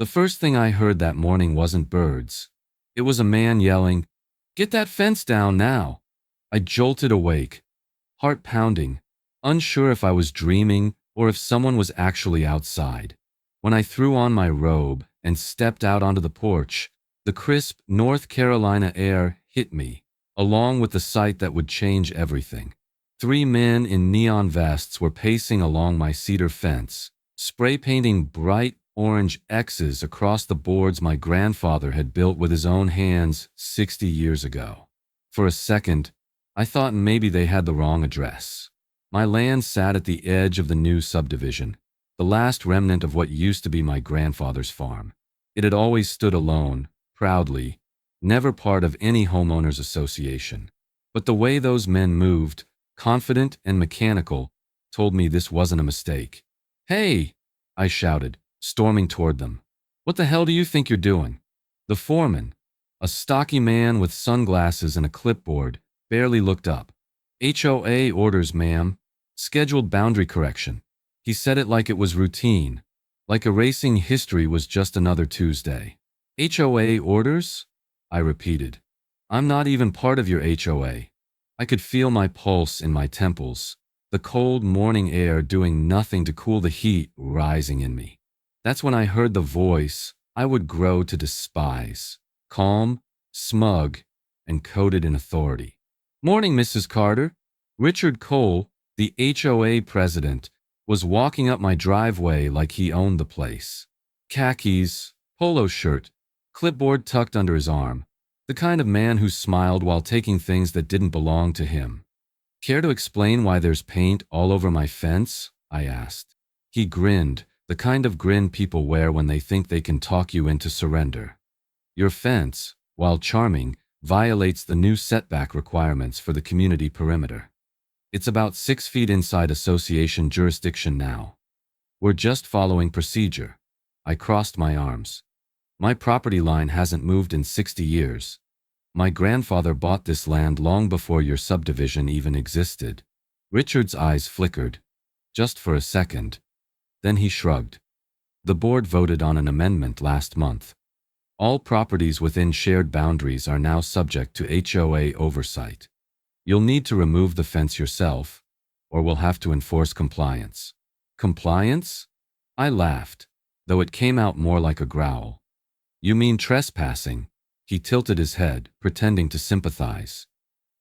The first thing I heard that morning wasn't birds. It was a man yelling, "Get that fence down now!" I jolted awake, heart pounding, unsure if I was dreaming or if someone was actually outside. When I threw on my robe and stepped out onto the porch, the crisp North Carolina air hit me, along with the sight that would change everything. 3 men in neon vests were pacing along my cedar fence, spray painting bright orange X's across the boards my grandfather had built with his own hands 60 years ago. For a second, I thought maybe they had the wrong address. My land sat at the edge of the new subdivision, the last remnant of what used to be my grandfather's farm. It had always stood alone, proudly, never part of any homeowners association. But the way those men moved, confident and mechanical, told me this wasn't a mistake. "Hey!" I shouted, storming toward them. "What the hell do you think you're doing?" The foreman, a stocky man with sunglasses and a clipboard, barely looked up. "HOA orders, ma'am. Scheduled boundary correction." He said it like it was routine, like erasing history was just another Tuesday. "HOA orders?" I repeated. "I'm not even part of your HOA." I could feel my pulse in my temples, the cold morning air doing nothing to cool the heat rising in me. That's when I heard the voice I would grow to despise, calm, smug, and coated in authority. "Morning, Mrs. Carter." Richard Cole, the HOA president, was walking up my driveway like he owned the place. Khakis, polo shirt, clipboard tucked under his arm, the kind of man who smiled while taking things that didn't belong to him. "Care to explain why there's paint all over my fence?" I asked. He grinned, the kind of grin people wear when they think they can talk you into surrender. "Your fence, while charming, violates the new setback requirements for the community perimeter. It's about 6 feet inside association jurisdiction now. We're just following procedure." I crossed my arms. "My property line hasn't moved in 60 years. My grandfather bought this land long before your subdivision even existed." Richard's eyes flickered, just for a second. Then he shrugged. "The board voted on an amendment last month. All properties within shared boundaries are now subject to HOA oversight. You'll need to remove the fence yourself, or we'll have to enforce compliance." "Compliance?" I laughed, though it came out more like a growl. "You mean trespassing?" He tilted his head, pretending to sympathize.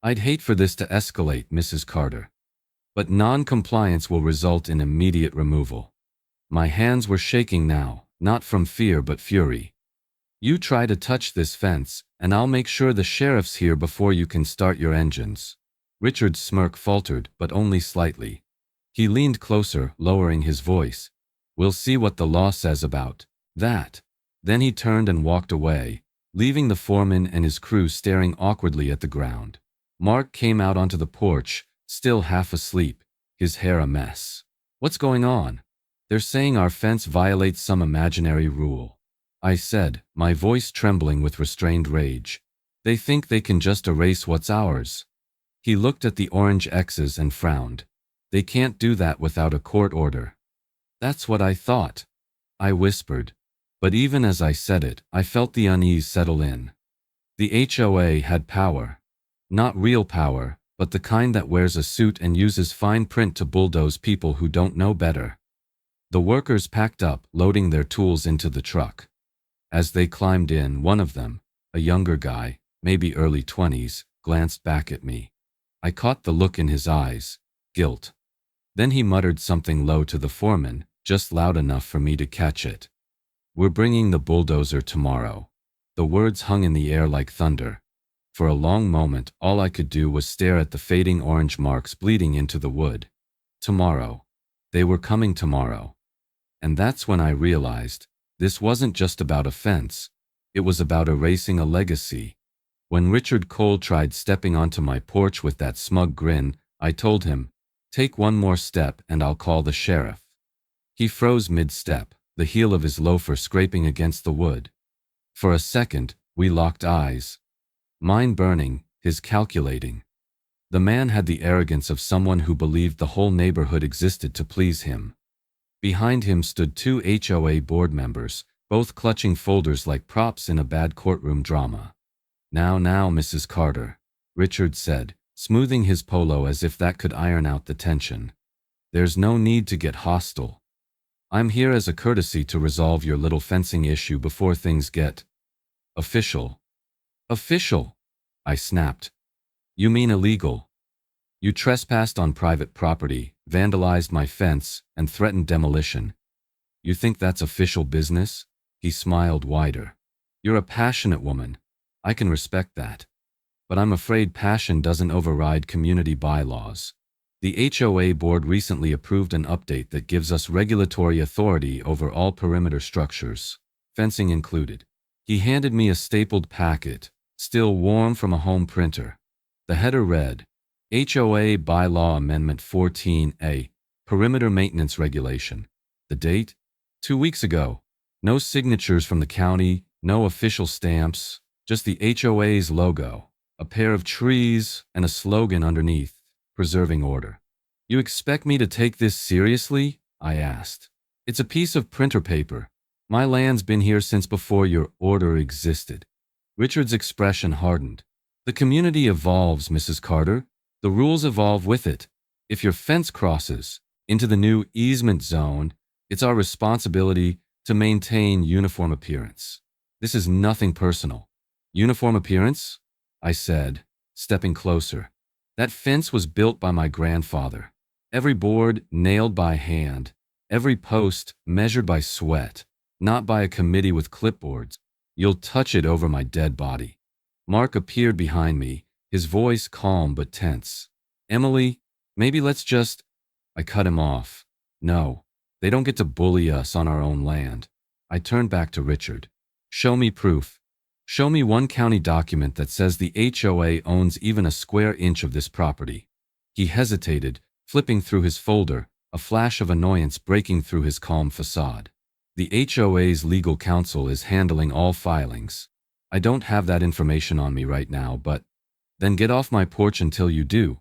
"I'd hate for this to escalate, Mrs. Carter. But non-compliance will result in immediate removal." My hands were shaking now, not from fear but fury. "You try to touch this fence, and I'll make sure the sheriff's here before you can start your engines." Richard's smirk faltered, but only slightly. He leaned closer, lowering his voice. "We'll see what the law says about that." Then he turned and walked away, leaving the foreman and his crew staring awkwardly at the ground. Mark came out onto the porch, still half asleep, his hair a mess. "What's going on?" "They're saying our fence violates some imaginary rule," I said, my voice trembling with restrained rage. "They think they can just erase what's ours." He looked at the orange X's and frowned. "They can't do that without a court order." "That's what I thought," I whispered. But even as I said it, I felt the unease settle in. The HOA had power. Not real power, but the kind that wears a suit and uses fine print to bulldoze people who don't know better. The workers packed up, loading their tools into the truck. As they climbed in, one of them, a younger guy, maybe early 20s, glanced back at me. I caught the look in his eyes, guilt. Then he muttered something low to the foreman, just loud enough for me to catch it. "We're bringing the bulldozer tomorrow." The words hung in the air like thunder. For a long moment, all I could do was stare at the fading orange marks bleeding into the wood. Tomorrow. They were coming tomorrow. And that's when I realized, this wasn't just about a fence. It was about erasing a legacy. When Richard Cole tried stepping onto my porch with that smug grin, I told him, "Take one more step and I'll call the sheriff." He froze mid-step, the heel of his loafer scraping against the wood. For a second, we locked eyes. Mine burning, his calculating. The man had the arrogance of someone who believed the whole neighborhood existed to please him. Behind him stood 2 HOA board members, both clutching folders like props in a bad courtroom drama. Now, Mrs. Carter, Richard said, smoothing his polo as if that could iron out the tension. There's no need to get hostile. I'm here as a courtesy to resolve your little fencing issue before things get official. Official? I snapped. You mean illegal? You trespassed on private property, vandalized my fence, and threatened demolition. You think that's official business? He smiled wider. You're a passionate woman. I can respect that. But I'm afraid passion doesn't override community bylaws. The HOA board recently approved an update that gives us regulatory authority over all perimeter structures, fencing included. He handed me a stapled packet, still warm from a home printer. The header read, HOA Bylaw Amendment 14A, Perimeter Maintenance Regulation. The date? 2 weeks ago. No signatures from the county, no official stamps, just the HOA's logo, a pair of trees, and a slogan underneath. Preserving order. You expect me to take this seriously? I asked. It's a piece of printer paper. My land's been here since before your order existed. Richard's expression hardened. The community evolves, Mrs. Carter. The rules evolve with it. If your fence crosses into the new easement zone, it's our responsibility to maintain uniform appearance. This is nothing personal. Uniform appearance? I said, stepping closer. That fence was built by my grandfather. Every board nailed by hand, every post measured by sweat, not by a committee with clipboards. You'll touch it over my dead body. Mark appeared behind me, his voice calm but tense. Emily, maybe let's just… I cut him off. No, they don't get to bully us on our own land. I turned back to Richard. Show me proof. Show me one county document that says the HOA owns even a square inch of this property. He hesitated, flipping through his folder, a flash of annoyance breaking through his calm facade. The HOA's legal counsel is handling all filings. I don't have that information on me right now, but… Then get off my porch until you do,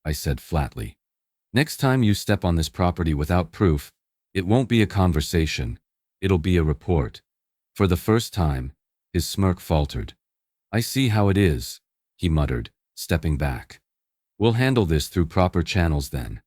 I said flatly. Next time you step on this property without proof, it won't be a conversation, it'll be a report. For the first time, his smirk faltered. I see how it is, he muttered, stepping back. We'll handle this through proper channels then.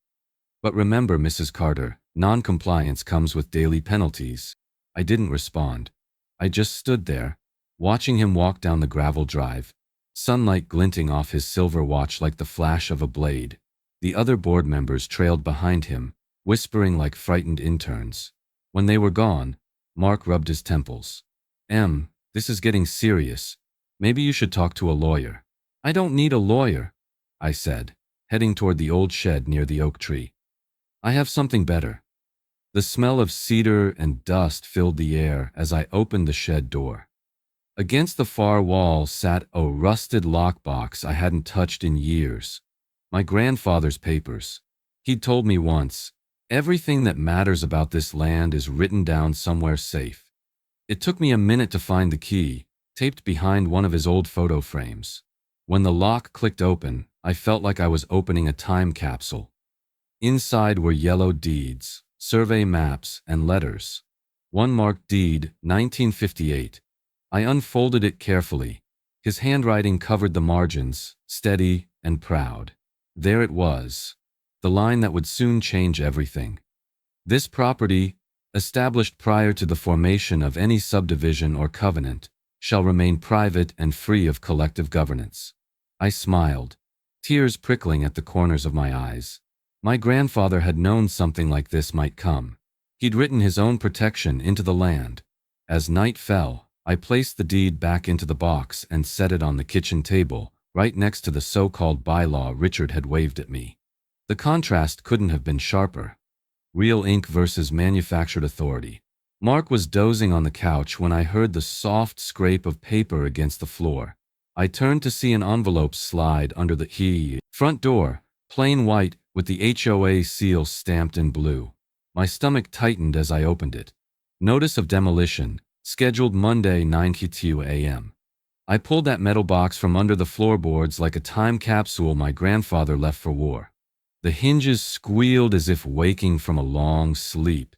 But remember, Mrs. Carter, non-compliance comes with daily penalties. I didn't respond. I just stood there, watching him walk down the gravel drive, sunlight glinting off his silver watch like the flash of a blade. The other board members trailed behind him, whispering like frightened interns. When they were gone, Mark rubbed his temples. This is getting serious. Maybe you should talk to a lawyer. I don't need a lawyer, I said, heading toward the old shed near the oak tree. I have something better. The smell of cedar and dust filled the air as I opened the shed door. Against the far wall sat a rusted lockbox I hadn't touched in years. My grandfather's papers. He'd told me once, everything that matters about this land is written down somewhere safe. It took me a minute to find the key, taped behind one of his old photo frames. When the lock clicked open, I felt like I was opening a time capsule. Inside were yellow deeds, survey maps, and letters. One marked Deed 1958. I unfolded it carefully. His handwriting covered the margins, steady and proud. There it was, the line that would soon change everything. This property, established prior to the formation of any subdivision or covenant, shall remain private and free of collective governance. I smiled, tears prickling at the corners of my eyes. My grandfather had known something like this might come. He'd written his own protection into the land. As night fell, I placed the deed back into the box and set it on the kitchen table, right next to the so-called bylaw Richard had waved at me. The contrast couldn't have been sharper. Real ink versus manufactured authority. Mark was dozing on the couch when I heard the soft scrape of paper against the floor. I turned to see an envelope slide under the front door, plain white with the HOA seal stamped in blue. My stomach tightened as I opened it. Notice of demolition, scheduled Monday 9:02 a.m. I pulled that metal box from under the floorboards like a time capsule my grandfather left for war. The hinges squealed as if waking from a long sleep,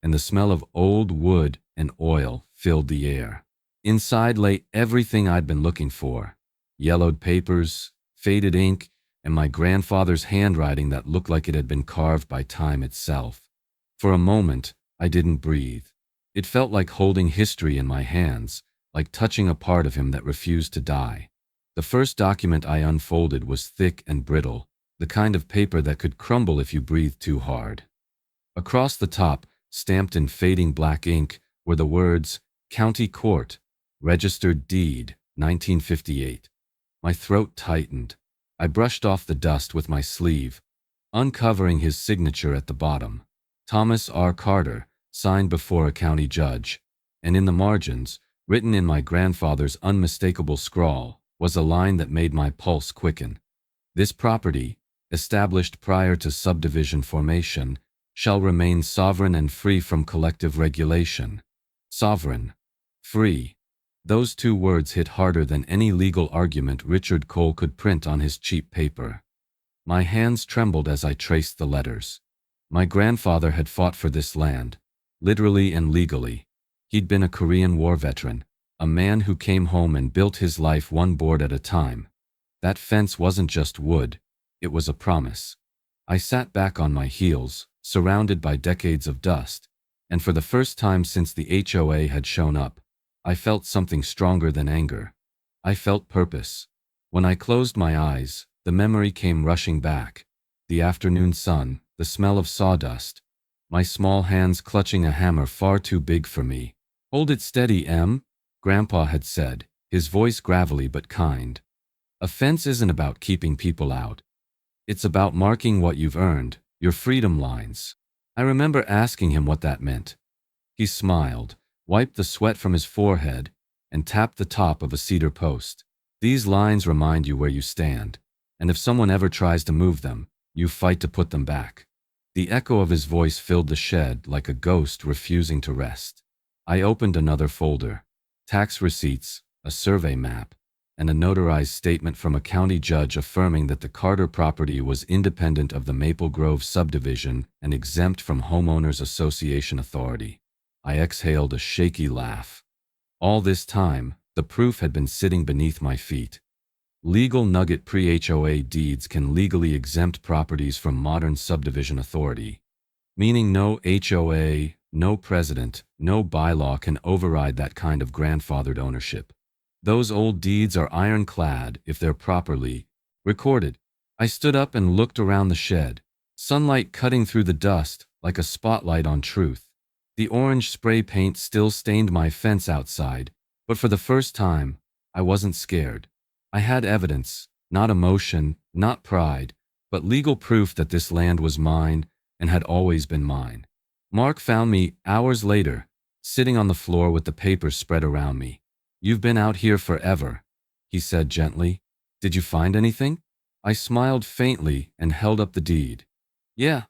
and the smell of old wood and oil filled the air. Inside lay everything I'd been looking for: yellowed papers, faded ink, and my grandfather's handwriting that looked like it had been carved by time itself. For a moment, I didn't breathe. It felt like holding history in my hands, like touching a part of him that refused to die. The first document I unfolded was thick and brittle, the kind of paper that could crumble if you breathed too hard. Across the top, stamped in fading black ink, were the words, County Court, Registered Deed, 1958. My throat tightened. I brushed off the dust with my sleeve, uncovering his signature at the bottom. Thomas R. Carter, signed before a county judge, and in the margins, written in my grandfather's unmistakable scrawl, was a line that made my pulse quicken. This property, established prior to subdivision formation, shall remain sovereign and free from collective regulation. Sovereign. Free. Those two words hit harder than any legal argument Richard Cole could print on his cheap paper. My hands trembled as I traced the letters. My grandfather had fought for this land, literally and legally. He'd been a Korean War veteran, a man who came home and built his life one board at a time. That fence wasn't just wood, it was a promise. I sat back on my heels, surrounded by decades of dust, and for the first time since the HOA had shown up, I felt something stronger than anger. I felt purpose. When I closed my eyes, the memory came rushing back. The afternoon sun, the smell of sawdust, my small hands clutching a hammer far too big for me. "Hold it steady, Em," Grandpa had said, his voice gravelly but kind. "A fence isn't about keeping people out. It's about marking what you've earned, your freedom lines." I remember asking him what that meant. He smiled, wiped the sweat from his forehead, and tapped the top of a cedar post. "These lines remind you where you stand, and if someone ever tries to move them, you fight to put them back." The echo of his voice filled the shed like a ghost refusing to rest. I opened another folder. Tax receipts, a survey map, and a notarized statement from a county judge affirming that the Carter property was independent of the Maple Grove subdivision and exempt from Homeowners Association authority. I exhaled a shaky laugh. All this time, the proof had been sitting beneath my feet. Legal nugget: pre-HOA deeds can legally exempt properties from modern subdivision authority, meaning no HOA, no president, no bylaw can override that kind of grandfathered ownership. Those old deeds are ironclad if they're properly recorded. I stood up and looked around the shed, sunlight cutting through the dust like a spotlight on truth. The orange spray paint still stained my fence outside, but for the first time, I wasn't scared. I had evidence, not emotion, not pride, but legal proof that this land was mine and had always been mine. Mark found me hours later, sitting on the floor with the papers spread around me. "You've been out here forever," he said gently. "Did you find anything?" I smiled faintly and held up the deed. "Yeah,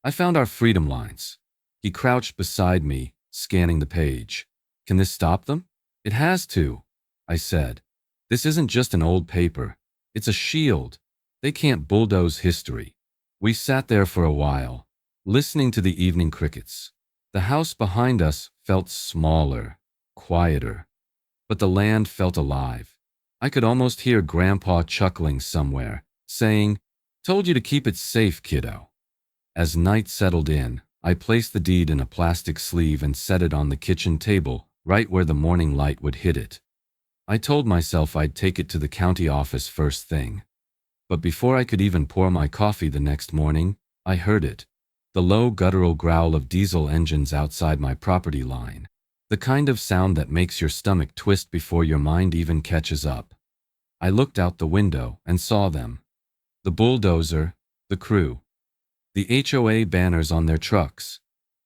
I found our freedom lines." He crouched beside me, scanning the page. "Can this stop them?" "It has to," I said. "This isn't just an old paper. It's a shield. They can't bulldoze history." We sat there for a while, listening to the evening crickets. The house behind us felt smaller, quieter, but the land felt alive. I could almost hear Grandpa chuckling somewhere, saying, "Told you to keep it safe, kiddo." As night settled in, I placed the deed in a plastic sleeve and set it on the kitchen table, right where the morning light would hit it. I told myself I'd take it to the county office first thing. But before I could even pour my coffee the next morning, I heard it. The low guttural growl of diesel engines outside my property line. The kind of sound that makes your stomach twist before your mind even catches up. I looked out the window and saw them. The bulldozer, the crew. The HOA banners on their trucks.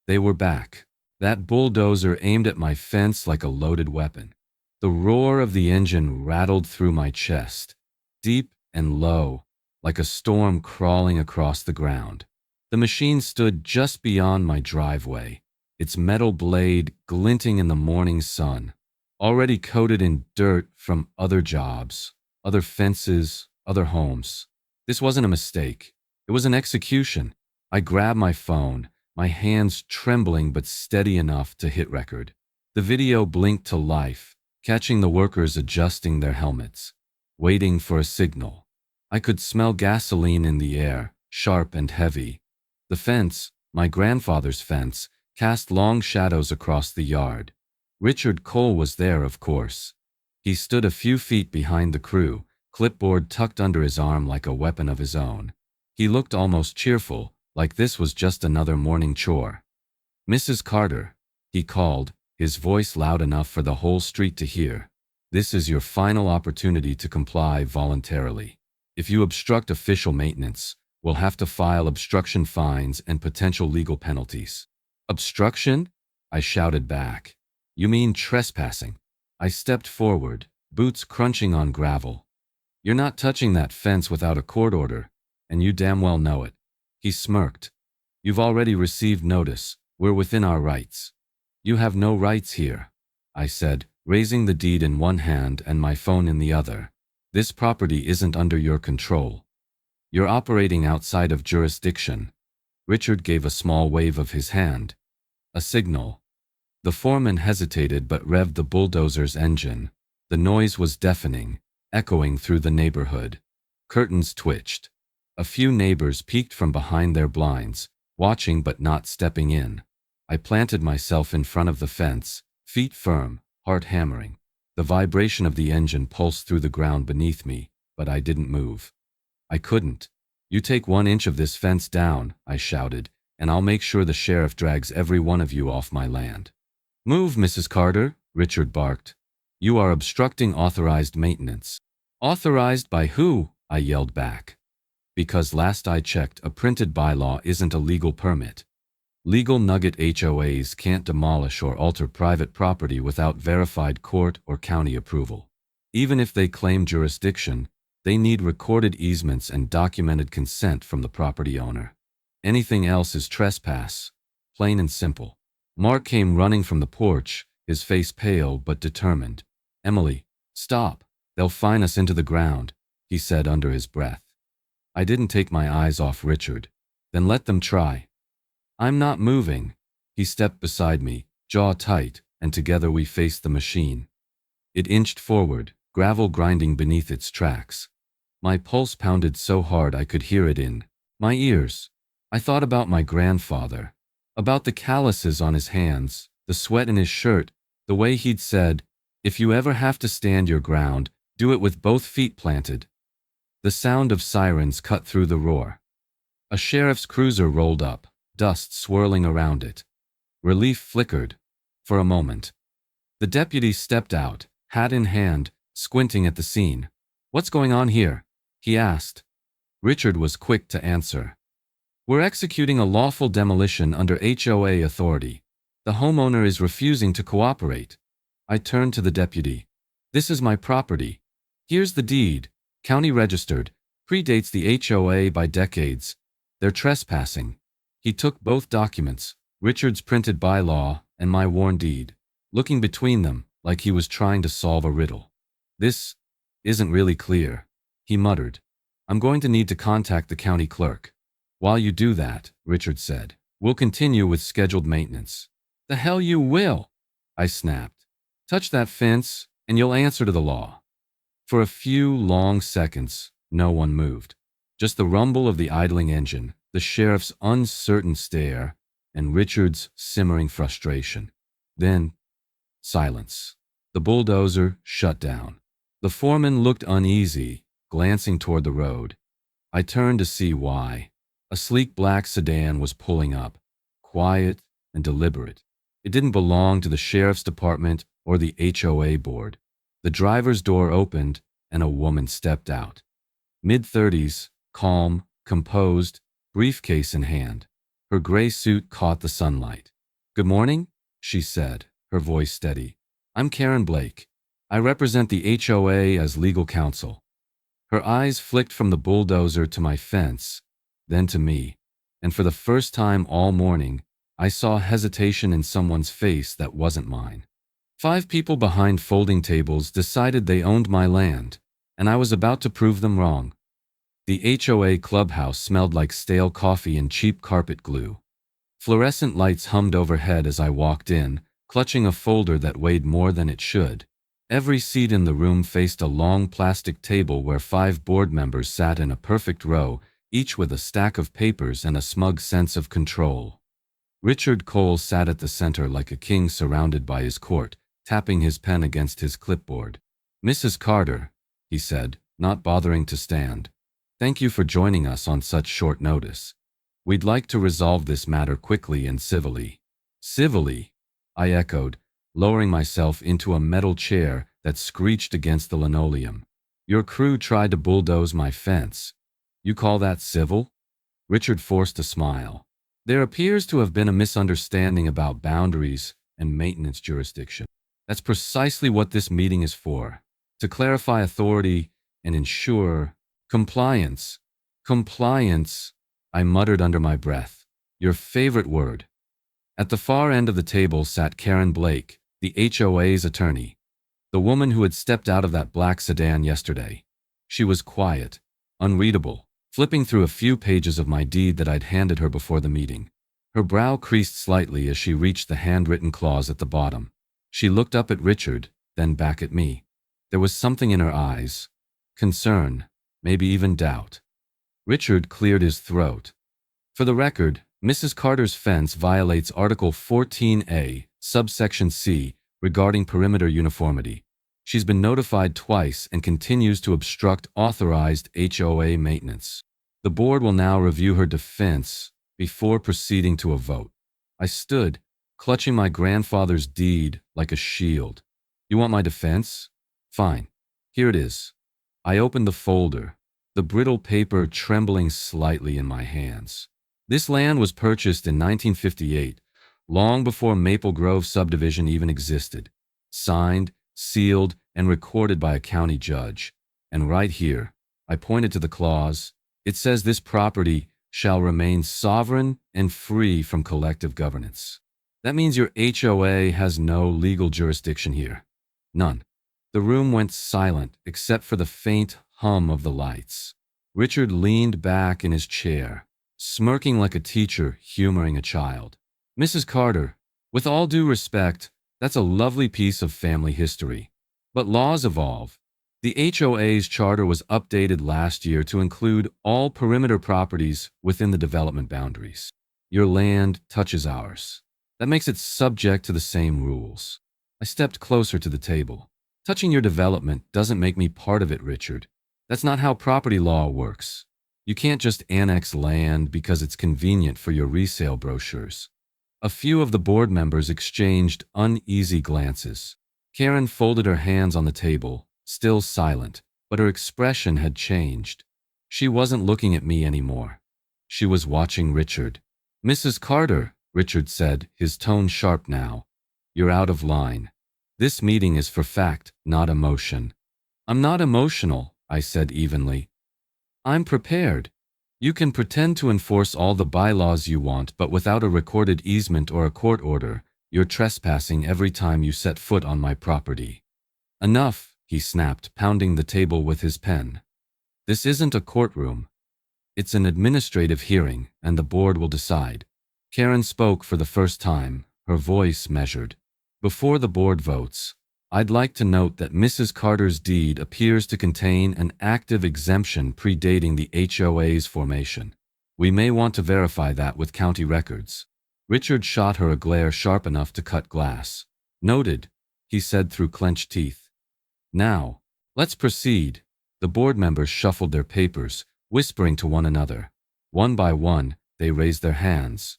They were back. That bulldozer aimed at my fence like a loaded weapon. The roar of the engine rattled through my chest, deep and low, like a storm crawling across the ground. The machine stood just beyond my driveway, its metal blade glinting in the morning sun, already coated in dirt from other jobs, other fences, other homes. This wasn't a mistake. It was an execution. I grabbed my phone, my hands trembling but steady enough to hit record. The video blinked to life, catching the workers adjusting their helmets, waiting for a signal. I could smell gasoline in the air, sharp and heavy. The fence, my grandfather's fence, cast long shadows across the yard. Richard Cole was there, of course. He stood a few feet behind the crew, clipboard tucked under his arm like a weapon of his own. He looked almost cheerful, like this was just another morning chore. "Mrs. Carter," he called, his voice loud enough for the whole street to hear. "This is your final opportunity to comply voluntarily. If you obstruct official maintenance, we'll have to file obstruction fines and potential legal penalties." "Obstruction?" I shouted back. "You mean trespassing?" I stepped forward, boots crunching on gravel. "You're not touching that fence without a court order, and you damn well know it." He smirked. "You've already received notice. We're within our rights." "You have no rights here," I said, raising the deed in one hand and my phone in the other. "This property isn't under your control. You're operating outside of jurisdiction." Richard gave a small wave of his hand. A signal. The foreman hesitated but revved the bulldozer's engine. The noise was deafening, echoing through the neighborhood. Curtains twitched. A few neighbors peeked from behind their blinds, watching but not stepping in. I planted myself in front of the fence, feet firm, heart hammering. The vibration of the engine pulsed through the ground beneath me, but I didn't move. I couldn't. "You take 1 inch of this fence down," I shouted, "and I'll make sure the sheriff drags every one of you off my land." "Move, Mrs. Carter," Richard barked. "You are obstructing authorized maintenance." "Authorized by who?" I yelled back. "Because last I checked, a printed bylaw isn't a legal permit. Legal nugget HOAs can't demolish or alter private property without verified court or county approval. Even if they claim jurisdiction, they need recorded easements and documented consent from the property owner. Anything else is trespass, plain and simple." Mark came running from the porch, his face pale but determined. "Emily, stop. They'll fine us into the ground," he said under his breath. I didn't take my eyes off Richard. "Then let them try." "I'm not moving." He stepped beside me, jaw tight, and together we faced the machine. It inched forward, gravel grinding beneath its tracks. My pulse pounded so hard I could hear it in my ears. I thought about my grandfather, about the calluses on his hands, the sweat in his shirt, the way he'd said, "If you ever have to stand your ground, do it with both feet planted." The sound of sirens cut through the roar. A sheriff's cruiser rolled up, dust swirling around it. Relief flickered. For a moment. The deputy stepped out, hat in hand, squinting at the scene. "What's going on here?" he asked. Richard was quick to answer. "We're executing a lawful demolition under HOA authority. The homeowner is refusing to cooperate." I turned to the deputy. "This is my property. Here's the deed. County registered. Predates the HOA by decades. They're trespassing." He took both documents, Richard's printed bylaw and my worn deed, looking between them like he was trying to solve a riddle. "This isn't really clear," he muttered. "I'm going to need to contact the county clerk." "While you do that," Richard said, "we'll continue with scheduled maintenance." "The hell you will," I snapped. "Touch that fence, and you'll answer to the law." For a few long seconds, no one moved. Just the rumble of the idling engine, the sheriff's uncertain stare, and Richard's simmering frustration. Then, silence. The bulldozer shut down. The foreman looked uneasy, glancing toward the road. I turned to see why. A sleek black sedan was pulling up, quiet and deliberate. It didn't belong to the sheriff's department or the HOA board. The driver's door opened, and a woman stepped out. Mid-30s, calm, composed, briefcase in hand. Her gray suit caught the sunlight. "Good morning," she said, her voice steady. "I'm Karen Blake. I represent the HOA as legal counsel." Her eyes flicked from the bulldozer to my fence, then to me, and for the first time all morning, I saw hesitation in someone's face that wasn't mine. 5 people behind folding tables decided they owned my land, and I was about to prove them wrong. The HOA clubhouse smelled like stale coffee and cheap carpet glue. Fluorescent lights hummed overhead as I walked in, clutching a folder that weighed more than it should. Every seat in the room faced a long plastic table where 5 board members sat in a perfect row, each with a stack of papers and a smug sense of control. Richard Cole sat at the center like a king surrounded by his court, tapping his pen against his clipboard. "Mrs. Carter," he said, not bothering to stand, "thank you for joining us on such short notice. We'd like to resolve this matter quickly and civilly." "Civilly?" I echoed, lowering myself into a metal chair that screeched against the linoleum. "Your crew tried to bulldoze my fence. You call that civil?" Richard forced a smile. "There appears to have been a misunderstanding about boundaries and maintenance jurisdiction. That's precisely what this meeting is for, to clarify authority and ensure compliance." "Compliance," I muttered under my breath. "Your favorite word." At the far end of the table sat Karen Blake, the HOA's attorney, the woman who had stepped out of that black sedan yesterday. She was quiet, unreadable, flipping through a few pages of my deed that I'd handed her before the meeting. Her brow creased slightly as she reached the handwritten clause at the bottom. She looked up at Richard, then back at me. There was something in her eyes, concern, maybe even doubt. Richard cleared his throat. "For the record, Mrs. Carter's fence violates Article 14A, subsection C, regarding perimeter uniformity. She's been notified twice and continues to obstruct authorized HOA maintenance. The board will now review her defense before proceeding to a vote." I stood, clutching my grandfather's deed like a shield. "You want my defense? Fine. Here it is." I opened the folder, the brittle paper trembling slightly in my hands. This land was purchased in 1958, long before Maple Grove subdivision even existed. Signed, sealed, and recorded by a county judge. And right here, I pointed to the clause, it says this property shall remain sovereign and free from collective governance. That means your HOA has no legal jurisdiction here. None. The room went silent except for the faint hum of the lights. Richard leaned back in his chair, smirking like a teacher humoring a child. "Mrs. Carter, with all due respect, that's a lovely piece of family history. But laws evolve. The HOA's charter was updated last year to include all perimeter properties within the development boundaries. Your land touches ours. That makes it subject to the same rules." I stepped closer to the table. "Touching your development doesn't make me part of it, Richard. That's not how property law works. You can't just annex land because it's convenient for your resale brochures." A few of the board members exchanged uneasy glances. Karen folded her hands on the table, still silent, but her expression had changed. She wasn't looking at me anymore. She was watching Richard. "Mrs. Carter," Richard said, his tone sharp now, "you're out of line. This meeting is for fact, not emotion." "I'm not emotional," I said evenly. "I'm prepared. You can pretend to enforce all the bylaws you want, but without a recorded easement or a court order, you're trespassing every time you set foot on my property." "Enough," he snapped, pounding the table with his pen. "This isn't a courtroom. It's an administrative hearing, and the board will decide." Karen spoke for the first time, her voice measured. "Before the board votes, I'd like to note that Mrs. Carter's deed appears to contain an active exemption predating the HOA's formation. We may want to verify that with county records." Richard shot her a glare sharp enough to cut glass. "Noted," he said through clenched teeth. "Now, let's proceed." The board members shuffled their papers, whispering to one another. One by one, they raised their hands.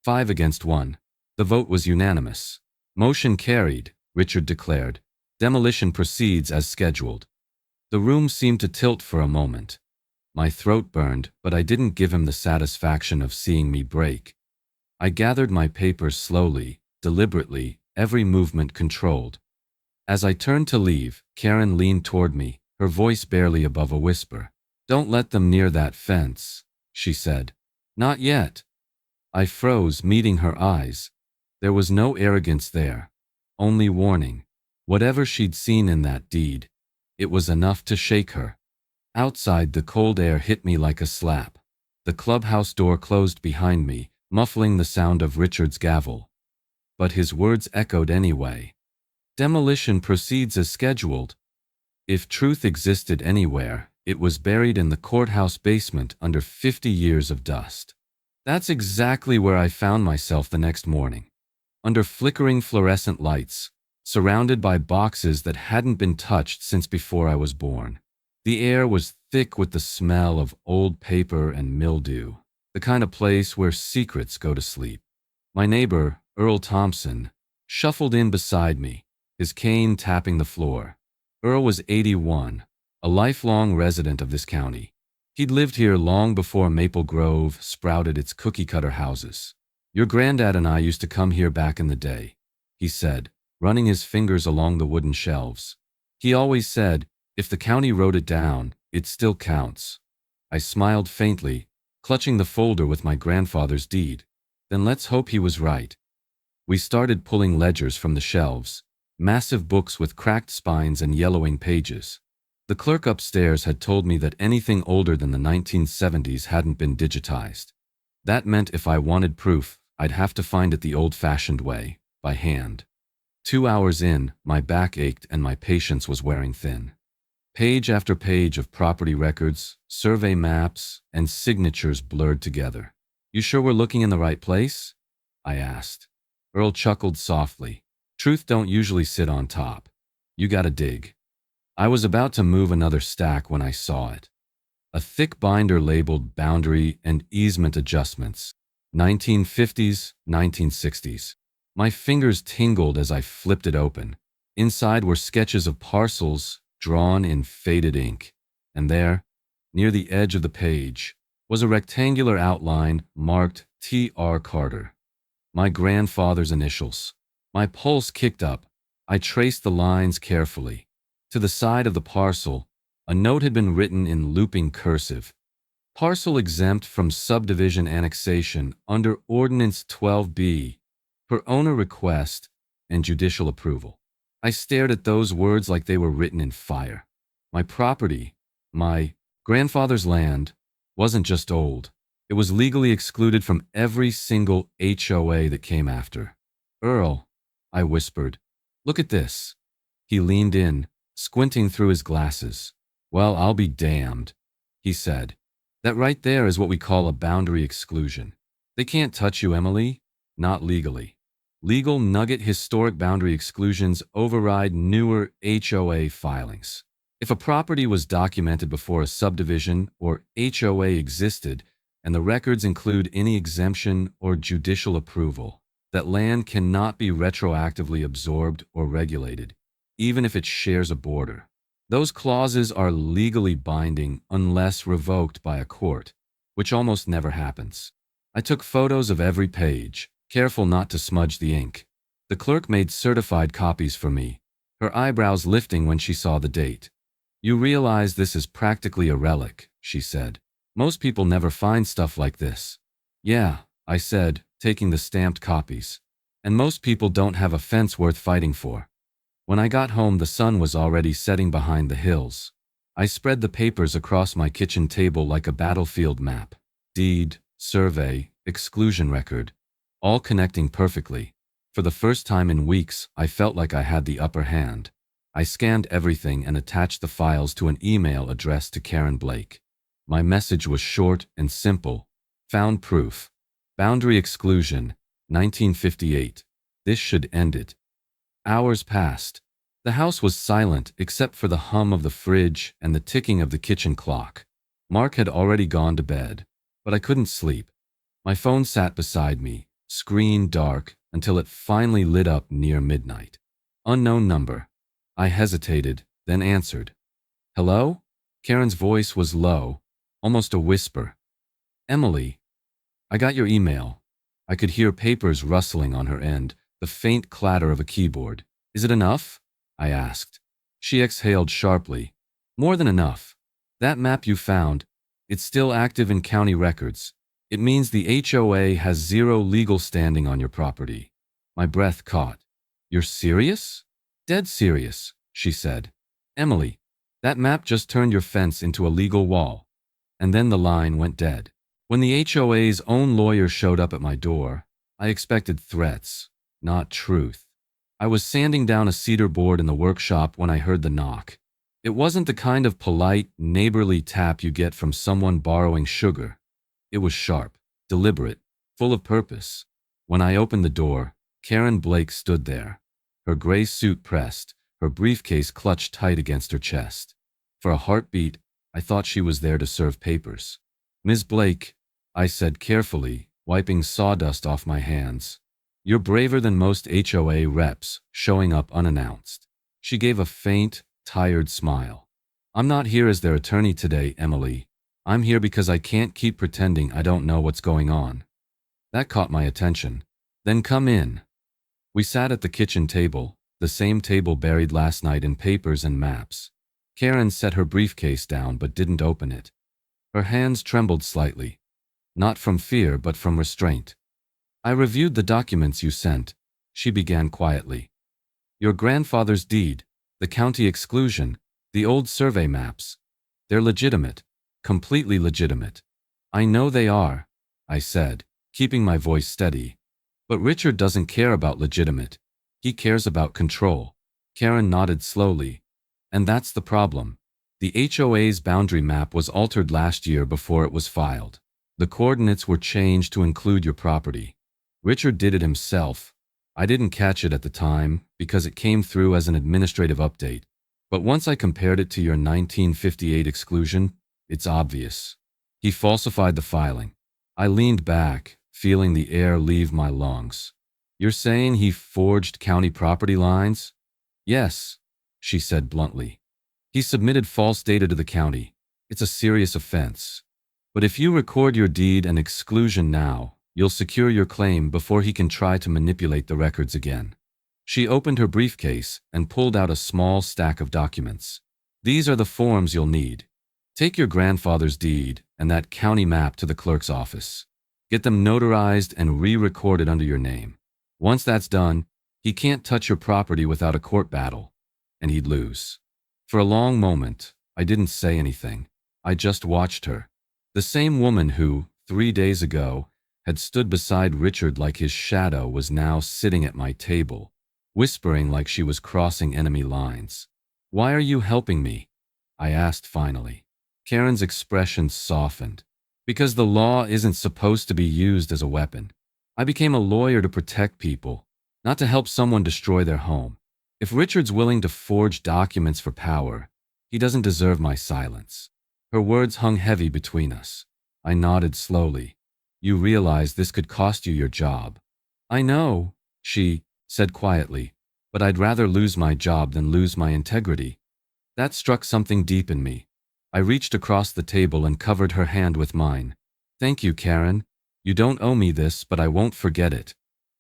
5 against 1. The vote was unanimous. "Motion carried," Richard declared. "Demolition proceeds as scheduled." The room seemed to tilt for a moment. My throat burned, but I didn't give him the satisfaction of seeing me break. I gathered my papers slowly, deliberately, every movement controlled. As I turned to leave, Karen leaned toward me, her voice barely above a whisper. "Don't let them near that fence," she said. "Not yet." I froze, meeting her eyes. There was no arrogance there. Only warning. Whatever she'd seen in that deed, it was enough to shake her. Outside, the cold air hit me like a slap. The clubhouse door closed behind me, muffling the sound of Richard's gavel. but his words echoed anyway. Demolition proceeds as scheduled. If truth existed anywhere, it was buried in the courthouse basement under 50 years of dust. That's exactly where I found myself the next morning. Under flickering fluorescent lights, surrounded by boxes that hadn't been touched since before I was born. The air was thick with the smell of old paper and mildew, the kind of place where secrets go to sleep. My neighbor, Earl Thompson, shuffled in beside me, his cane tapping the floor. Earl was 81, a lifelong resident of this county. He'd lived here long before Maple Grove sprouted its cookie-cutter houses. "Your granddad and I used to come here back in the day," he said, running his fingers along the wooden shelves. "He always said, if the county wrote it down, it still counts." I smiled faintly, clutching the folder with my grandfather's deed. Then let's hope he was right. We started pulling ledgers from the shelves, massive books with cracked spines and yellowing pages. The clerk upstairs had told me that anything older than the 1970s hadn't been digitized. That meant if I wanted proof, I'd have to find it the old-fashioned way, by hand. 2 hours in, my back ached and my patience was wearing thin. Page after page of property records, survey maps, and signatures blurred together. "You sure we're looking in the right place?" I asked. Earl chuckled softly. "Truth don't usually sit on top. You gotta dig." I was about to move another stack when I saw it. A thick binder labeled Boundary and Easement Adjustments, 1950s, 1960s. My fingers tingled as I flipped it open. Inside were sketches of parcels drawn in faded ink. And there, near the edge of the page, was a rectangular outline marked T.R. Carter. My grandfather's initials. My pulse kicked up. I traced the lines carefully. To the side of the parcel, a note had been written in looping cursive. "Parcel exempt from subdivision annexation under Ordinance 12B, per owner request and judicial approval." I stared at those words like they were written in fire. My property, my grandfather's land, wasn't just old. It was legally excluded from every single HOA that came after. "Earl," I whispered, "look at this." He leaned in, squinting through his glasses. "Well, I'll be damned," he said. "That right there is what we call a boundary exclusion. They can't touch you, Emily. Not legally. Legal nugget historic boundary exclusions override newer HOA filings. If a property was documented before a subdivision or HOA existed, and the records include any exemption or judicial approval, that land cannot be retroactively absorbed or regulated, even if it shares a border. Those clauses are legally binding unless revoked by a court, which almost never happens." I took photos of every page, careful not to smudge the ink. The clerk made certified copies for me, her eyebrows lifting when she saw the date. "You realize this is practically a relic," she said. "Most people never find stuff like this." "Yeah," I said, taking the stamped copies. "And most people don't have a fence worth fighting for." When I got home, the sun was already setting behind the hills. I spread the papers across my kitchen table like a battlefield map. Deed, survey, exclusion record, all connecting perfectly. For the first time in weeks, I felt like I had the upper hand. I scanned everything and attached the files to an email addressed to Karen Blake. My message was short and simple. Found proof. Boundary exclusion, 1958. This should end it. Hours passed. The house was silent except for the hum of the fridge and the ticking of the kitchen clock. Mark had already gone to bed, but I couldn't sleep. My phone sat beside me, screen dark, until it finally lit up near midnight. Unknown number. I hesitated, then answered. "Hello?" Karen's voice was low, almost a whisper. "Emily, I got your email." I could hear papers rustling on her end, the faint clatter of a keyboard. "Is it enough?" I asked. She exhaled sharply. "More than enough. That map you found, it's still active in county records. It means the HOA has zero legal standing on your property." My breath caught. "You're serious?" "Dead serious," she said. "Emily, that map just turned your fence into a legal wall." And then the line went dead. When the HOA's own lawyer showed up at my door, I expected threats. not truth. I was sanding down a cedar board in the workshop when I heard the knock. It wasn't the kind of polite, neighborly tap you get from someone borrowing sugar. It was sharp, deliberate, full of purpose. When I opened the door, Karen Blake stood there, her gray suit pressed, her briefcase clutched tight against her chest. For a heartbeat, I thought she was there to serve papers. "Ms. Blake," I said carefully, wiping sawdust off my hands. "You're braver than most HOA reps, showing up unannounced." She gave a faint, tired smile. "I'm not here as their attorney today, Emily. I'm here because I can't keep pretending I don't know what's going on." That caught my attention. "Then come in." We sat at the kitchen table, the same table buried last night in papers and maps. Karen set her briefcase down but didn't open it. Her hands trembled slightly. Not from fear, but from restraint. "I reviewed the documents you sent," she began quietly. "Your grandfather's deed, the county exclusion, the old survey maps. They're legitimate, completely legitimate." "I know they are," I said, keeping my voice steady. "But Richard doesn't care about legitimate. He cares about control." Karen nodded slowly. "And that's the problem. The HOA's boundary map was altered last year before it was filed. The coordinates were changed to include your property. Richard did it himself. I didn't catch it at the time because it came through as an administrative update. But once I compared it to your 1958 exclusion, it's obvious. He falsified the filing." I leaned back, feeling the air leave my lungs. "You're saying he forged county property lines?" "Yes," she said bluntly. "He submitted false data to the county. It's a serious offense. But if you record your deed and exclusion now, you'll secure your claim before he can try to manipulate the records again." She opened her briefcase and pulled out a small stack of documents. "These are the forms you'll need. Take your grandfather's deed and that county map to the clerk's office. Get them notarized and re-recorded under your name. Once that's done, he can't touch your property without a court battle, and he'd lose." For a long moment, I didn't say anything. I just watched her. The same woman who, 3 days ago, had stood beside Richard like his shadow was now sitting at my table, whispering like she was crossing enemy lines. "Why are you helping me?" I asked finally. Karen's expression softened. "Because the law isn't supposed to be used as a weapon. I became a lawyer to protect people, not to help someone destroy their home. If Richard's willing to forge documents for power, he doesn't deserve my silence." Her words hung heavy between us. I nodded slowly. "You realize this could cost you your job." "I know," she said quietly, "but I'd rather lose my job than lose my integrity." That struck something deep in me. I reached across the table and covered her hand with mine. "Thank you, Karen. You don't owe me this, but I won't forget it.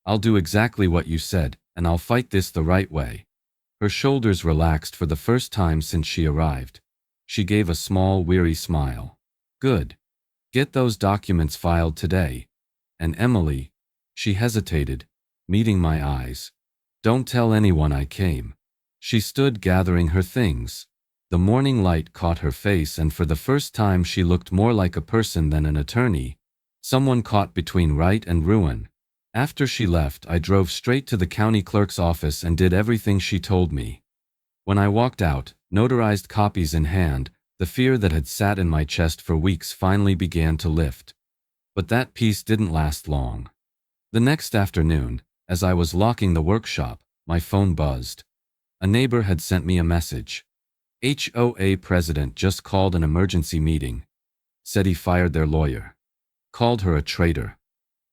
I'll do exactly what you said, and I'll fight this the right way." Her shoulders relaxed for the first time since she arrived. She gave a small, weary smile. "Good. Get those documents filed today. And Emily," she hesitated, meeting my eyes, "don't tell anyone I came." She stood gathering her things. The morning light caught her face, and for the first time she looked more like a person than an attorney, someone caught between right and ruin. After she left, I drove straight to the county clerk's office and did everything she told me. When I walked out, notarized copies in hand, the fear that had sat in my chest for weeks finally began to lift. But that peace didn't last long. The next afternoon, as I was locking the workshop, my phone buzzed. A neighbor had sent me a message. HOA president just called an emergency meeting. Said he fired their lawyer. Called her a traitor.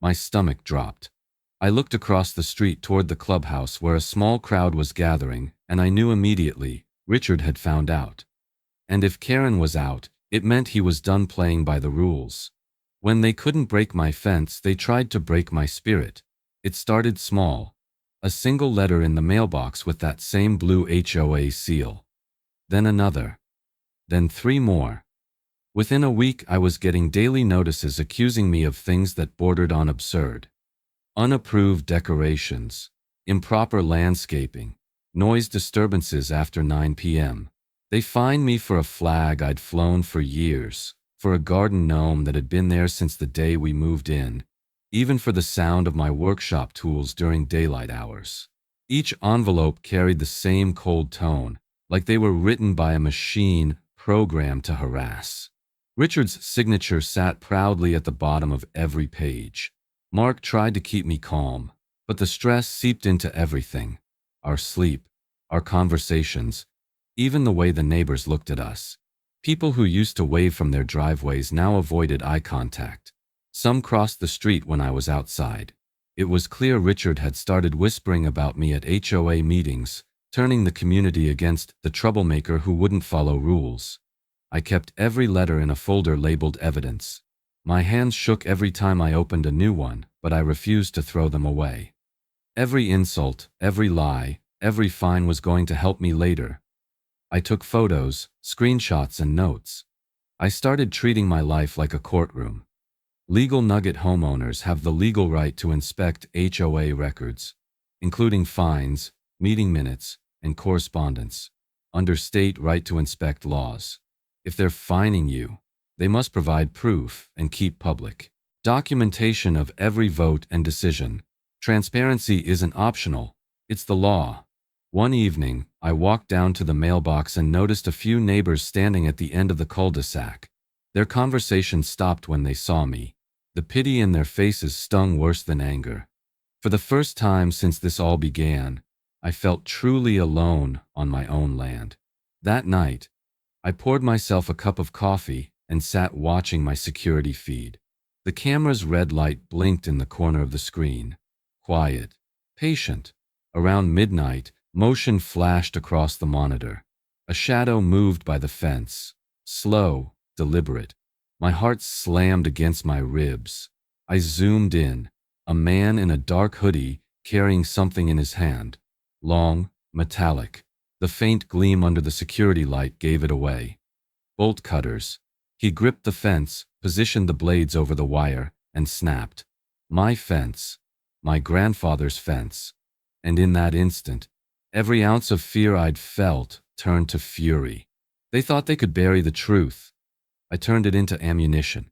My stomach dropped. I looked across the street toward the clubhouse where a small crowd was gathering, and I knew immediately Richard had found out. And if Karen was out, it meant he was done playing by the rules. When they couldn't break my fence, they tried to break my spirit. It started small. A single letter in the mailbox with that same blue HOA seal. Then another. Then 3 more. Within a week, I was getting daily notices accusing me of things that bordered on absurd. Unapproved decorations, improper landscaping, noise disturbances after 9 p.m. They fined me for a flag I'd flown for years, for a garden gnome that had been there since the day we moved in, even for the sound of my workshop tools during daylight hours. Each envelope carried the same cold tone, like they were written by a machine programmed to harass. Richard's signature sat proudly at the bottom of every page. Mark tried to keep me calm, but the stress seeped into everything. Our sleep, our conversations, even the way the neighbors looked at us. People who used to wave from their driveways now avoided eye contact. Some crossed the street when I was outside. It was clear Richard had started whispering about me at HOA meetings, turning the community against the troublemaker who wouldn't follow rules. I kept every letter in a folder labeled evidence. My hands shook every time I opened a new one, but I refused to throw them away. Every insult, every lie, every fine was going to help me later. I took photos, screenshots, and notes. I started treating my life like a courtroom. Legal nugget homeowners have the legal right to inspect HOA records, including fines, meeting minutes, and correspondence, under state right to inspect laws. If they're fining you, they must provide proof and keep public documentation of every vote and decision. Transparency isn't optional, it's the law. One evening, I walked down to the mailbox and noticed a few neighbors standing at the end of the cul-de-sac. Their conversation stopped when they saw me. The pity in their faces stung worse than anger. For the first time since this all began, I felt truly alone on my own land. That night, I poured myself a cup of coffee and sat watching my security feed. The camera's red light blinked in the corner of the screen. Quiet, patient. Around midnight, motion flashed across the monitor. A shadow moved by the fence. Slow, deliberate. My heart slammed against my ribs. I zoomed in. A man in a dark hoodie carrying something in his hand. Long, metallic. The faint gleam under the security light gave it away. Bolt cutters. He gripped the fence, positioned the blades over the wire, and snapped. My fence. My grandfather's fence. And in that instant, every ounce of fear I'd felt turned to fury. They thought they could bury the truth. I turned it into ammunition.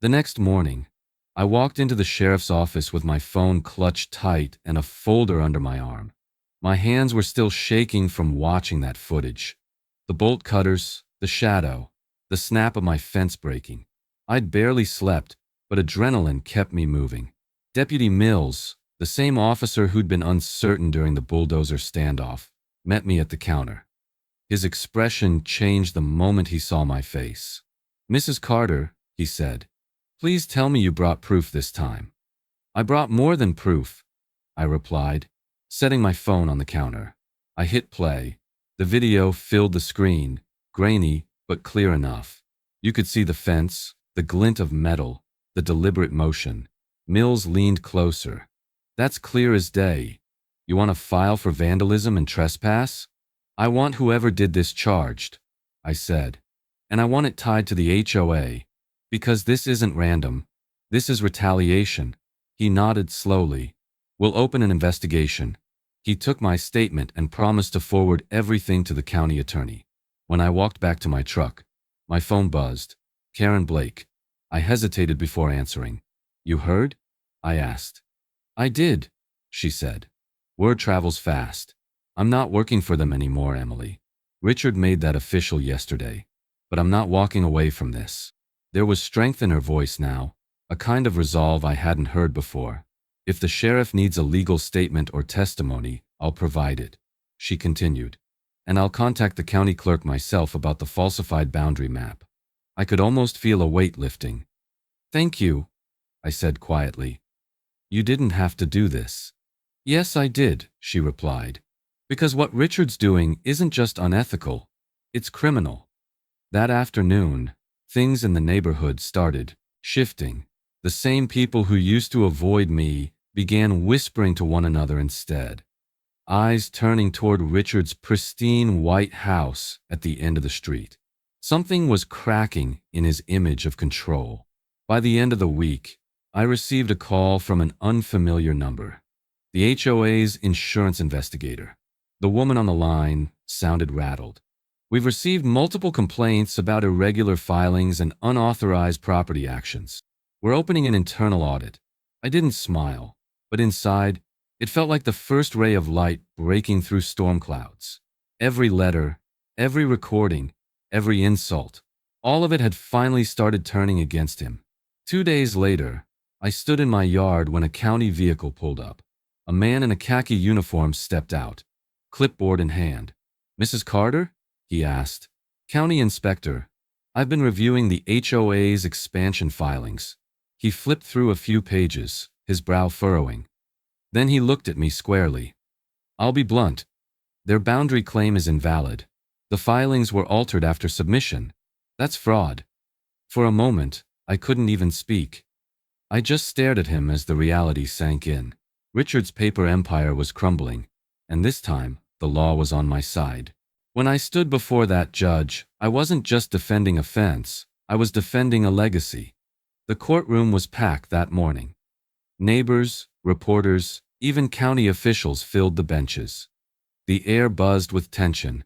The next morning, I walked into the sheriff's office with my phone clutched tight and a folder under my arm. My hands were still shaking from watching that footage. The bolt cutters, the shadow, the snap of my fence breaking. I'd barely slept, but adrenaline kept me moving. Deputy Mills, the same officer who'd been uncertain during the bulldozer standoff, met me at the counter. His expression changed the moment he saw my face. "Mrs. Carter," he said, "please tell me you brought proof this time." "I brought more than proof," I replied, setting my phone on the counter. I hit play. The video filled the screen, grainy but clear enough. You could see the fence, the glint of metal, the deliberate motion. Mills leaned closer. "That's clear as day. You want to file for vandalism and trespass?" "I want whoever did this charged," I said. "And I want it tied to the HOA. Because this isn't random. This is retaliation." He nodded slowly. "We'll open an investigation." He took my statement and promised to forward everything to the county attorney. When I walked back to my truck, my phone buzzed. "Karen Blake." I hesitated before answering. "You heard?" I asked. "I did," she said. "Word travels fast. I'm not working for them anymore, Emily. Richard made that official yesterday. But I'm not walking away from this." There was strength in her voice now, a kind of resolve I hadn't heard before. "If the sheriff needs a legal statement or testimony, I'll provide it," she continued. "And I'll contact the county clerk myself about the falsified boundary map." I could almost feel a weight lifting. "Thank you," I said quietly. "You didn't have to do this." "Yes, I did," she replied. "Because what Richard's doing isn't just unethical, it's criminal." That afternoon, things in the neighborhood started shifting. The same people who used to avoid me began whispering to one another instead, eyes turning toward Richard's pristine white house at the end of the street. Something was cracking in his image of control. By the end of the week, I received a call from an unfamiliar number. The HOA's insurance investigator. The woman on the line sounded rattled. "We've received multiple complaints about irregular filings and unauthorized property actions. We're opening an internal audit." I didn't smile, but inside, it felt like the first ray of light breaking through storm clouds. Every letter, every recording, every insult, all of it had finally started turning against him. 2 days later, I stood in my yard when a county vehicle pulled up. A man in a khaki uniform stepped out, clipboard in hand. "Mrs. Carter?" he asked. "County Inspector. I've been reviewing the HOA's expansion filings." He flipped through a few pages, his brow furrowing. Then he looked at me squarely. "I'll be blunt. Their boundary claim is invalid. The filings were altered after submission. That's fraud." For a moment, I couldn't even speak. I just stared at him as the reality sank in. Richard's paper empire was crumbling, and this time, the law was on my side. When I stood before that judge, I wasn't just defending a fence, I was defending a legacy. The courtroom was packed that morning. Neighbors, reporters, even county officials filled the benches. The air buzzed with tension,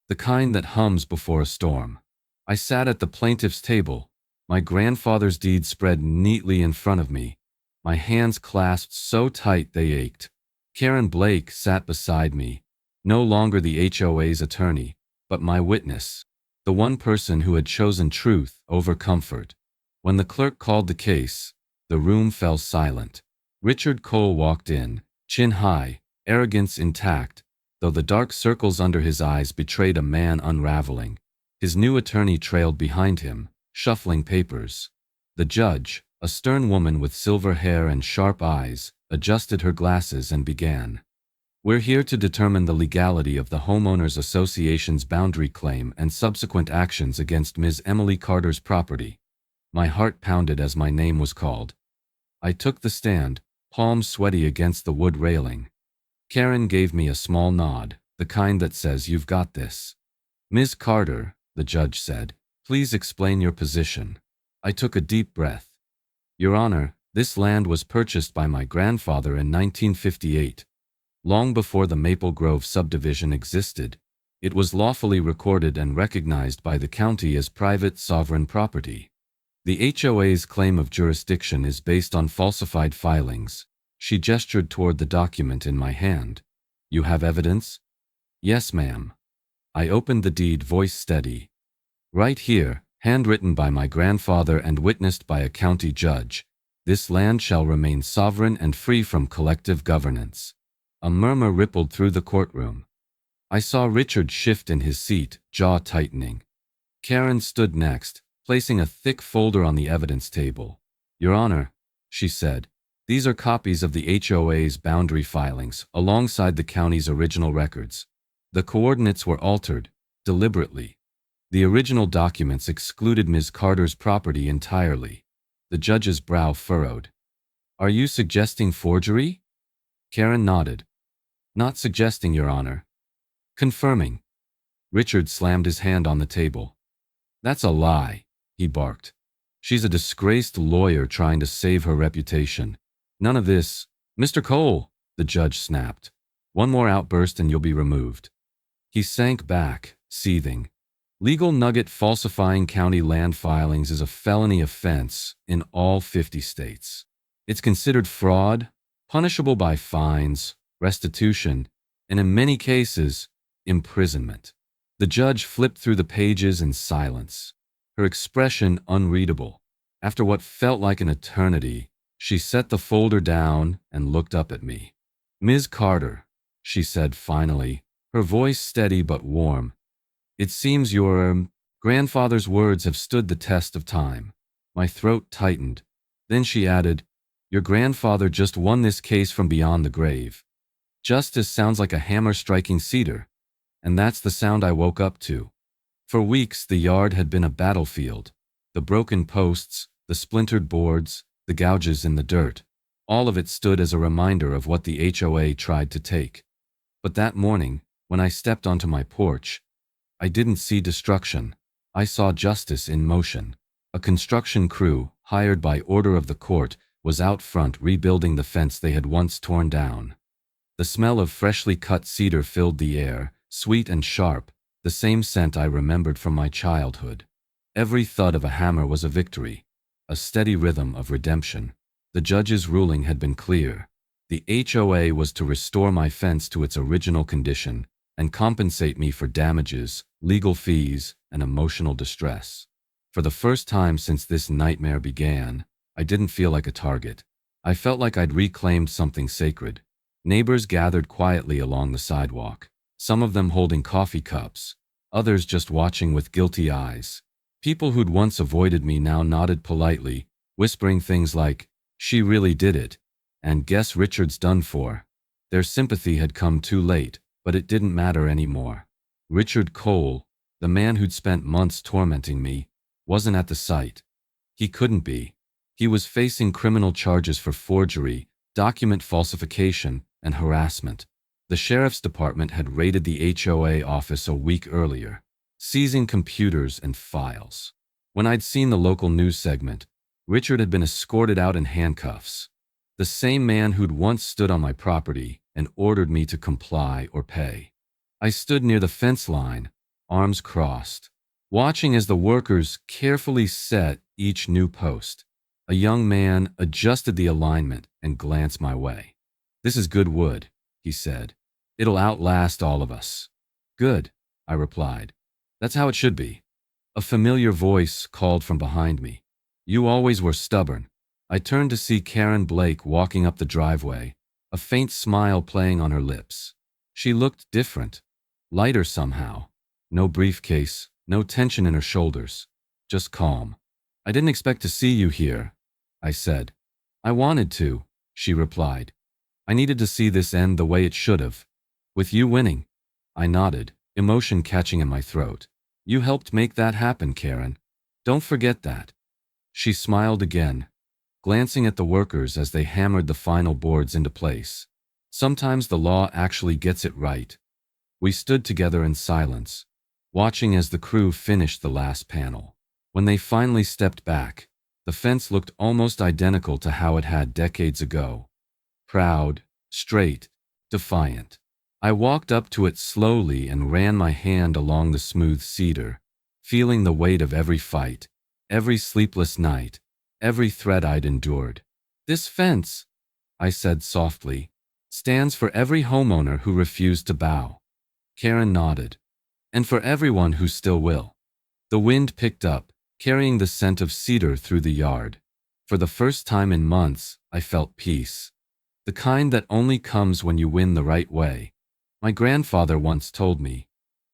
the kind that hums before a storm. I sat at the plaintiff's table, my grandfather's deed spread neatly in front of me, my hands clasped so tight they ached. Karen Blake sat beside me, no longer the HOA's attorney, but my witness, the one person who had chosen truth over comfort. When the clerk called the case, the room fell silent. Richard Cole walked in, chin high, arrogance intact, though the dark circles under his eyes betrayed a man unraveling. His new attorney trailed behind him, shuffling papers. The judge, a stern woman with silver hair and sharp eyes, adjusted her glasses and began. "We're here to determine the legality of the Homeowners Association's boundary claim and subsequent actions against Ms. Emily Carter's property." My heart pounded as my name was called. I took the stand, palms sweaty against the wood railing. Karen gave me a small nod, the kind that says, "You've got this." "Ms. Carter," the judge said, "please explain your position." I took a deep breath. "Your Honor, this land was purchased by my grandfather in 1958. Long before the Maple Grove subdivision existed, it was lawfully recorded and recognized by the county as private sovereign property. The HOA's claim of jurisdiction is based on falsified filings." She gestured toward the document in my hand. "You have evidence?" "Yes, ma'am." I opened the deed, voice steady. "Right here, handwritten by my grandfather and witnessed by a county judge. This land shall remain sovereign and free from collective governance." A murmur rippled through the courtroom. I saw Richard shift in his seat, jaw tightening. Karen stood next, placing a thick folder on the evidence table. "Your Honor," she said, "these are copies of the HOA's boundary filings, alongside the county's original records. The coordinates were altered, deliberately. The original documents excluded Ms. Carter's property entirely." The judge's brow furrowed. "Are you suggesting forgery?" Karen nodded. "Not suggesting, Your Honor. Confirming." Richard slammed his hand on the table. "That's a lie," he barked. "She's a disgraced lawyer trying to save her reputation. None of this." "Mr. Cole," the judge snapped. "One more outburst and you'll be removed." He sank back, seething. Legal nugget falsifying county land filings is a felony offense in all 50 states. It's considered fraud, punishable by fines, restitution, and in many cases, imprisonment. The judge flipped through the pages in silence, her expression unreadable. After what felt like an eternity, she set the folder down and looked up at me. "Ms. Carter," she said finally, her voice steady but warm, "it seems your grandfather's words have stood the test of time." My throat tightened. Then she added, "Your grandfather just won this case from beyond the grave." Justice sounds like a hammer striking cedar, and that's the sound I woke up to. For weeks, the yard had been a battlefield. The broken posts, the splintered boards, the gouges in the dirt, all of it stood as a reminder of what the HOA tried to take. But that morning, when I stepped onto my porch, I didn't see destruction. I saw justice in motion. A construction crew, hired by order of the court, was out front rebuilding the fence they had once torn down. The smell of freshly cut cedar filled the air, sweet and sharp, the same scent I remembered from my childhood. Every thud of a hammer was a victory, a steady rhythm of redemption. The judge's ruling had been clear. The HOA was to restore my fence to its original condition and compensate me for damages, legal fees, and emotional distress. For the first time since this nightmare began, I didn't feel like a target. I felt like I'd reclaimed something sacred. Neighbors gathered quietly along the sidewalk, some of them holding coffee cups, others just watching with guilty eyes. People who'd once avoided me now nodded politely, whispering things like, "She really did it," and "Guess Richard's done for." Their sympathy had come too late, but it didn't matter anymore. Richard Cole, the man who'd spent months tormenting me, wasn't at the site. He couldn't be. He was facing criminal charges for forgery, document falsification, and harassment. The sheriff's department had raided the HOA office a week earlier, seizing computers and files. When I'd seen the local news segment, Richard had been escorted out in handcuffs. The same man who'd once stood on my property and ordered me to comply or pay. I stood near the fence line, arms crossed, watching as the workers carefully set each new post. A young man adjusted the alignment and glanced my way. "This is good wood," he said. "It'll outlast all of us." "Good," I replied. "That's how it should be." A familiar voice called from behind me. "You always were stubborn." I turned to see Karen Blake walking up the driveway, a faint smile playing on her lips. She looked different, lighter somehow. No briefcase, no tension in her shoulders, just calm. "I didn't expect to see you here," I said. "I wanted to," she replied. "I needed to see this end the way it should have. With you winning." I nodded, emotion catching in my throat. "You helped make that happen, Karen. Don't forget that." She smiled again, glancing at the workers as they hammered the final boards into place. Sometimes the law actually gets it right. We stood together in silence, watching as the crew finished the last panel. When they finally stepped back, the fence looked almost identical to how it had decades ago. Proud, straight, defiant. I walked up to it slowly and ran my hand along the smooth cedar, feeling the weight of every fight, every sleepless night, every threat I'd endured. "This fence," I said softly, "stands for every homeowner who refused to bow." Karen nodded. "And for everyone who still will." The wind picked up, carrying the scent of cedar through the yard. For the first time in months, I felt peace. The kind that only comes when you win the right way. My grandfather once told me,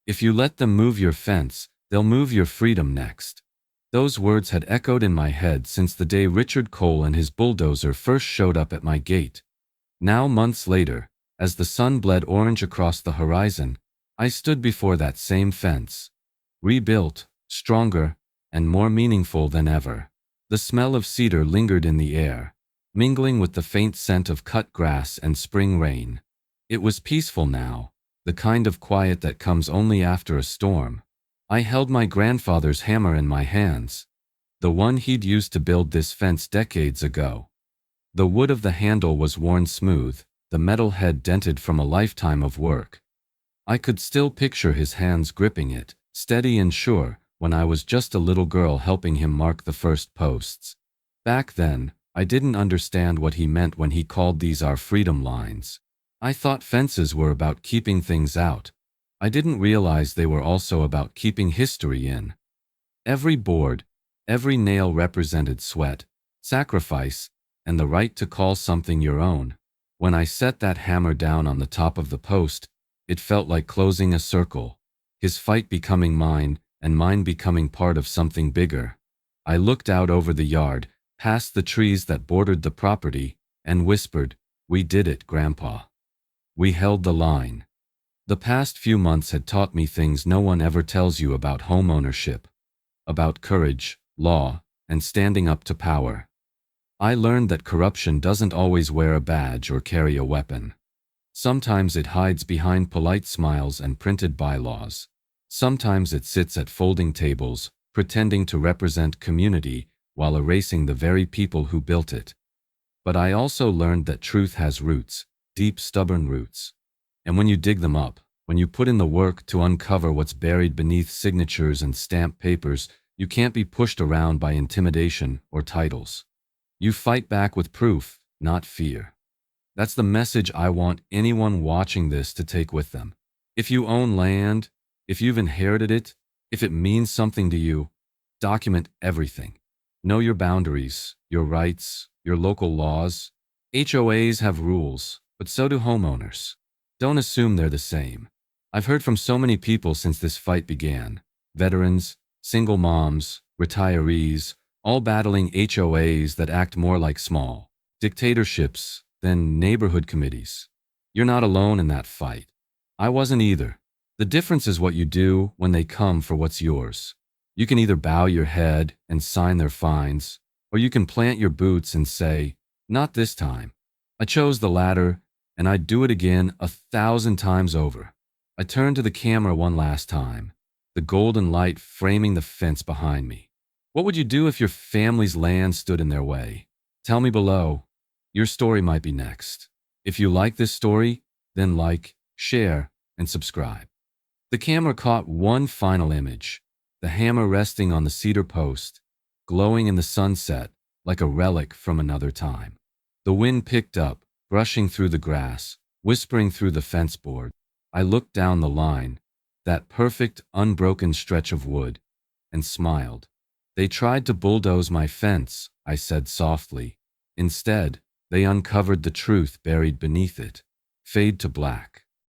"If you let them move your fence, they'll move your freedom next." Those words had echoed in my head since the day Richard Cole and his bulldozer first showed up at my gate. Now, months later, as the sun bled orange across the horizon, I stood before that same fence, rebuilt, stronger, and more meaningful than ever. The smell of cedar lingered in the air, mingling with the faint scent of cut grass and spring rain. It was peaceful now, the kind of quiet that comes only after a storm. I held my grandfather's hammer in my hands, the one he'd used to build this fence decades ago. The wood of the handle was worn smooth, the metal head dented from a lifetime of work. I could still picture his hands gripping it, steady and sure, when I was just a little girl helping him mark the first posts. Back then, I didn't understand what he meant when he called these our freedom lines. I thought fences were about keeping things out. I didn't realize they were also about keeping history in. Every board, every nail represented sweat, sacrifice, and the right to call something your own. When I set that hammer down on the top of the post, it felt like closing a circle, his fight becoming mine, and mine becoming part of something bigger. I looked out over the yard, past the trees that bordered the property, and whispered, "We did it, Grandpa. We held the line." The past few months had taught me things no one ever tells you about homeownership, about courage, law, and standing up to power. I learned that corruption doesn't always wear a badge or carry a weapon. Sometimes it hides behind polite smiles and printed bylaws. Sometimes it sits at folding tables, pretending to represent community while erasing the very people who built it. But I also learned that truth has roots, deep, stubborn roots. And when you dig them up, when you put in the work to uncover what's buried beneath signatures and stamped papers, you can't be pushed around by intimidation or titles. You fight back with proof, not fear. That's the message I want anyone watching this to take with them. If you own land, if you've inherited it, if it means something to you, document everything. Know your boundaries, your rights, your local laws. HOAs have rules, but so do homeowners. Don't assume they're the same. I've heard from so many people since this fight began. Veterans, single moms, retirees, all battling HOAs that act more like small dictatorships than neighborhood committees. You're not alone in that fight. I wasn't either. The difference is what you do when they come for what's yours. You can either bow your head and sign their fines, or you can plant your boots and say, "Not this time." I chose the latter, and I'd do it again 1,000 times over. I turned to the camera one last time, the golden light framing the fence behind me. What would you do if your family's land stood in their way? Tell me below. Your story might be next. If you like this story, then like, share, and subscribe. The camera caught one final image, the hammer resting on the cedar post, glowing in the sunset like a relic from another time. The wind picked up, brushing through the grass, whispering through the fence board. I looked down the line, that perfect, unbroken stretch of wood, and smiled. They tried to bulldoze my fence, I said softly. Instead, they uncovered the truth buried beneath it. Fade to black.